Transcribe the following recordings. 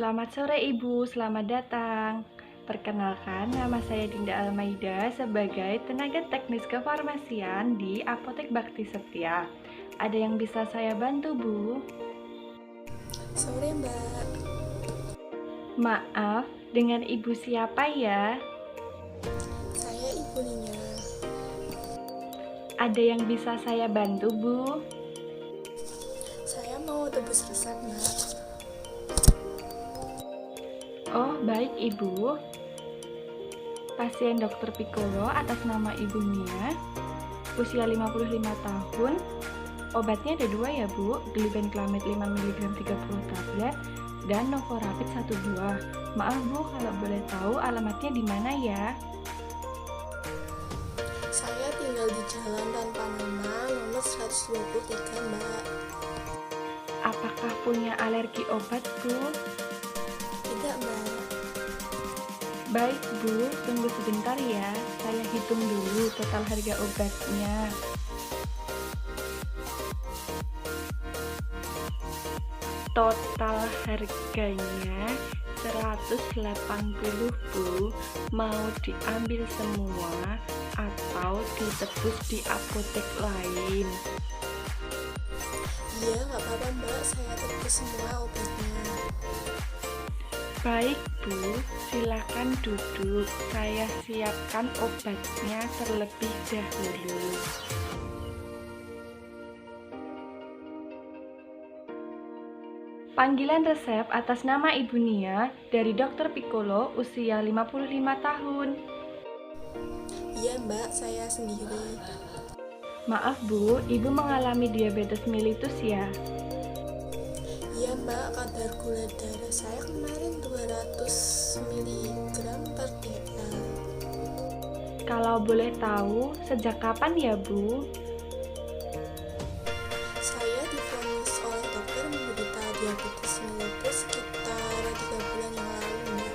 Selamat sore Ibu, selamat datang. Perkenalkan, nama saya Dinda Almaida sebagai tenaga teknis kefarmasian di Apotek Bakti Setia. Ada yang bisa saya bantu, Bu? Sore Mbak, Maaf, dengan Ibu siapa ya? saya Ibu Nina. Ada yang bisa saya bantu, Bu? Saya mau tebus resep Mbak. Oh, baik Ibu. Pasien Dr. Piccolo atas nama Ibu Nia, usia 55 tahun. Obatnya ada 2 ya Bu, glibenclamid 5 mg 30 tablet dan novorapid 1 buah. Maaf Bu, kalau boleh tahu alamatnya di mana ya? Saya tinggal di Jalan Tanpa Nama nomor 123 Mbak. Apakah punya alergi obat Bu? Tidak Mbak. Baik Bu, tunggu sebentar ya, saya hitung dulu total harga obatnya. Total harganya 180 Bu, mau diambil semua atau ditebus di apotek lain? Iya nggak apa-apa Mbak, saya tebus semua obatnya. Baik Bu, silakan duduk, saya siapkan obatnya terlebih dahulu. Panggilan resep atas nama Ibu Nia dari Dr. Piccolo usia 55 tahun. Iya Mbak, saya sendiri. Maaf Bu, Ibu mengalami diabetes mellitus ya? Iya Mbak, kadar gula darah saya kemarin 200 mg per dl. Kalau boleh tahu, sejak kapan ya Bu? Saya divonis oleh dokter menderita diabetes mellitus sekitar 3 bulan yang lalu Mbak.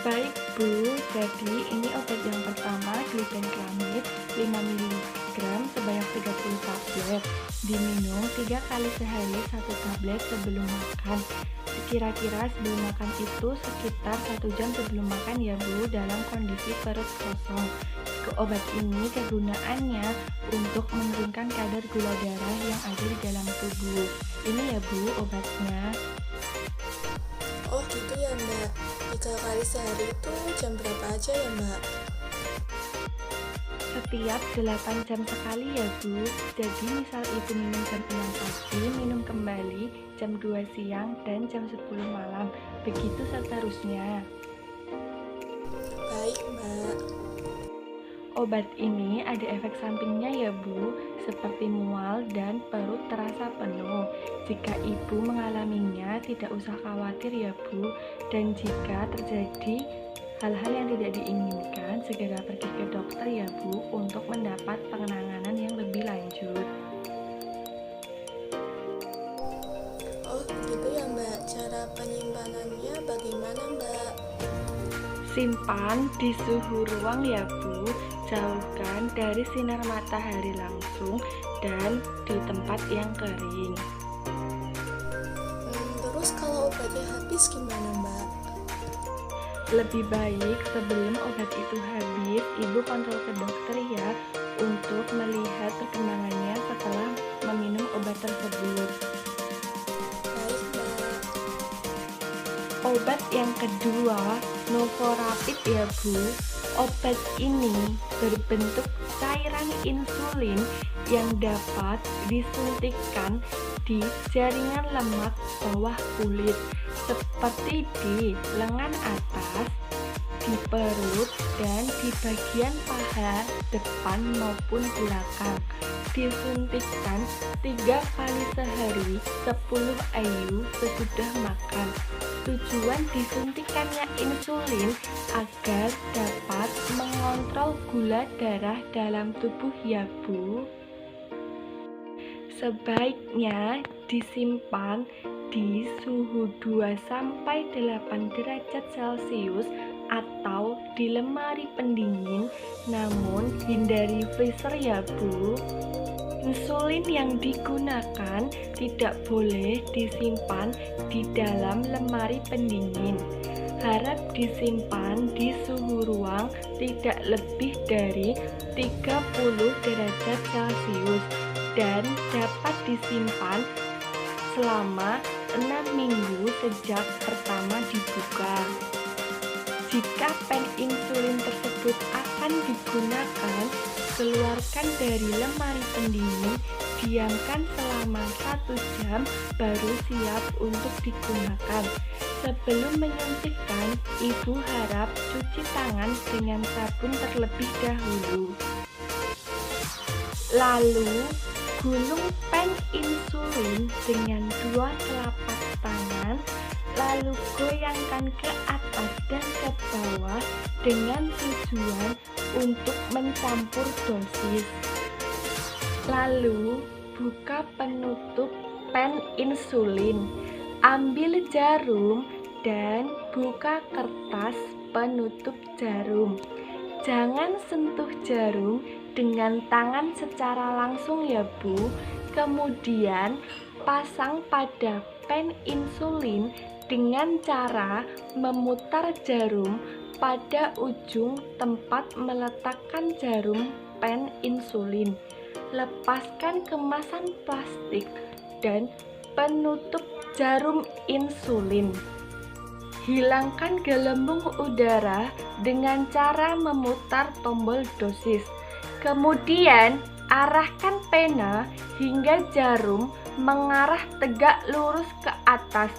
Baik Bu, jadi ini obat yang pertama glibenclamid 5 mg sebanyak 30 tablet. Diminum 3 kali sehari 1 tablet sebelum makan. Kira-kira sebelum makan itu sekitar 1 jam sebelum makan ya Bu, dalam kondisi perut kosong. Obat ini kegunaannya untuk menurunkan kadar gula darah yang ada di dalam tubuh. Ini ya Bu obatnya. Oh gitu ya Mbak, 3 kali sehari itu jam berapa aja ya Mbak? Setiap 8 jam sekali ya Bu. Jadi misal Ibu minum jam 6 pagi, minum kembali jam 2 siang dan jam 10 malam. Begitu seterusnya. Baik Mbak. Obat ini ada efek sampingnya ya Bu, seperti mual dan perut terasa penuh. Jika Ibu mengalaminya tidak usah khawatir ya Bu. Dan jika terjadi hal-hal yang tidak diinginkan, segera pergi ke dokter ya Bu untuk mendapat penanganan yang lebih lanjut. Oh begitu ya Mbak, cara penyimpanannya bagaimana Mbak? Simpan di suhu ruang ya Bu, jauhkan dari sinar matahari langsung dan di tempat yang kering. Terus kalau obatnya habis gimana Mbak? Lebih baik sebelum obat itu habis, Ibu kontrol ke dokter ya untuk melihat perkembangannya setelah meminum obat tersebut. Baik Mbak. Obat yang kedua, novorapid ya Bu. Obat ini berbentuk cairan insulin yang dapat disuntikkan di jaringan lemak bawah kulit seperti di lengan atas, di perut, dan di bagian paha depan maupun belakang. Disuntikkan 3 kali sehari 10 IU sesudah makan. Tujuan disuntikannya insulin agar dapat mengontrol gula darah dalam tubuh ya Bu. Sebaiknya disimpan di suhu 2-8 derajat Celcius atau di lemari pendingin, namun hindari freezer ya Bu. Insulin yang digunakan tidak boleh disimpan di dalam lemari pendingin. Harap disimpan di suhu ruang tidak lebih dari 30 derajat Celcius dan dapat disimpan selama 6 minggu sejak pertama dibuka. Jika pen insulin tersebut akan digunakan, keluarkan dari lemari pendingin, diamkan selama 1 jam baru siap untuk digunakan. Sebelum menyuntikkan, Ibu harap cuci tangan dengan sabun terlebih dahulu. Lalu, gulung pen insulin dengan 2 telapak tangan, lalu goyangkan ke atas dan ke bawah dengan tujuan untuk mencampur dosis. Lalu, buka penutup pen insulin. Ambil jarum dan buka kertas penutup jarum. Jangan sentuh jarum dengan tangan secara langsung ya Bu. Kemudian pasang pada pen insulin dengan cara memutar jarum pada ujung tempat meletakkan jarum pen insulin. Lepaskan kemasan plastik dan penutup jarum insulin. Hilangkan gelembung udara dengan cara memutar tombol dosis. Kemudian, arahkan pena hingga jarum mengarah tegak lurus ke atas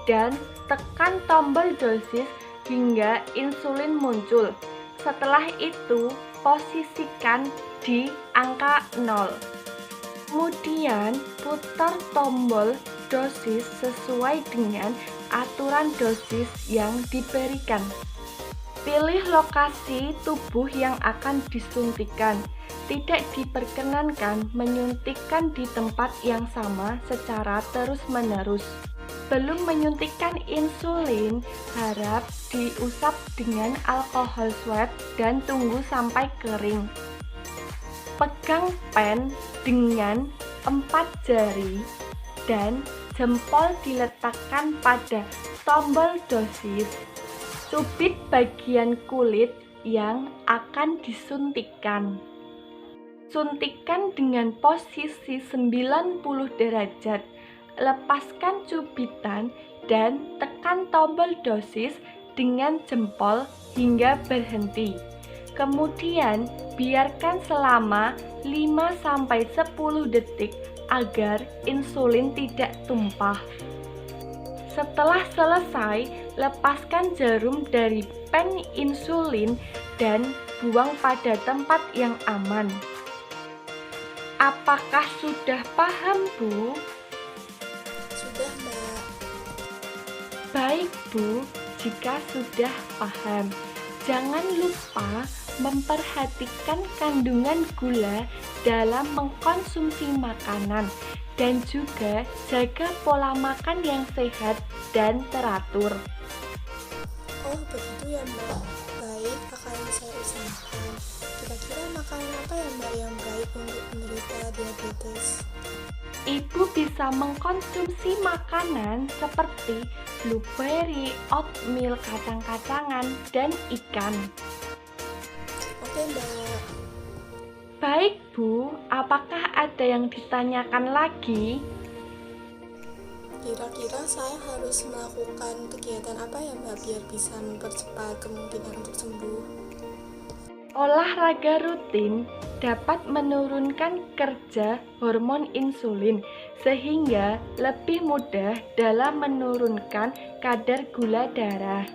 dan tekan tombol dosis hingga insulin muncul. Setelah itu, posisikan di angka 0. Kemudian, putar tombol dosis sesuai dengan aturan dosis yang diberikan. Pilih lokasi tubuh yang akan disuntikan. Tidak diperkenankan menyuntikkan di tempat yang sama secara terus-menerus. Belum menyuntikkan insulin, harap diusap dengan alkohol swab dan tunggu sampai kering. Pegang pen dengan 4 jari dan jempol diletakkan pada tombol dosis. Cubit bagian kulit yang akan disuntikkan. Suntikan dengan posisi 90 derajat. Lepaskan cubitan dan tekan tombol dosis dengan jempol hingga berhenti. Kemudian, biarkan selama 5-10 detik agar insulin tidak tumpah. Setelah selesai, lepaskan jarum dari pen insulin dan buang pada tempat yang aman. Apakah sudah paham, Bu? Sudah, Mbak. Baik, Bu. Jika sudah paham, jangan lupa memperhatikan kandungan gula dalam mengkonsumsi makanan dan juga jaga pola makan yang sehat dan teratur. Oh, begitu ya, Mbak. Baik, akan saya usahakan. Kira-kira makanan apa ya, Mbak, yang baik untuk penderita diabetes? Ibu bisa mengkonsumsi makanan seperti blueberry, oatmeal, kacang-kacangan, dan ikan. Oke, Mbak. Baik, Bu. Apakah ada yang ditanyakan lagi? Kira-kira saya harus melakukan kegiatan apa ya, Mbak, biar bisa mempercepat kemungkinan untuk sembuh? Olahraga rutin dapat menurunkan kerja hormon insulin sehingga lebih mudah dalam menurunkan kadar gula darah.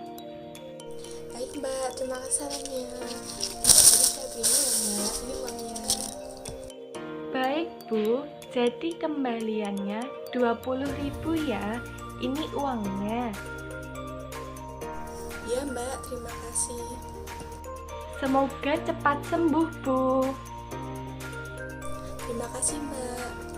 Baik, Mbak, terima kasih sarannya. Jadi saya terima ya, Mbak, ini uangnya. Baik, Bu. Jadi kembaliannya 20.000 ya. Ini uangnya. Iya, Mbak, terima kasih. Semoga cepat sembuh, Bu. Terima kasih, Mbak.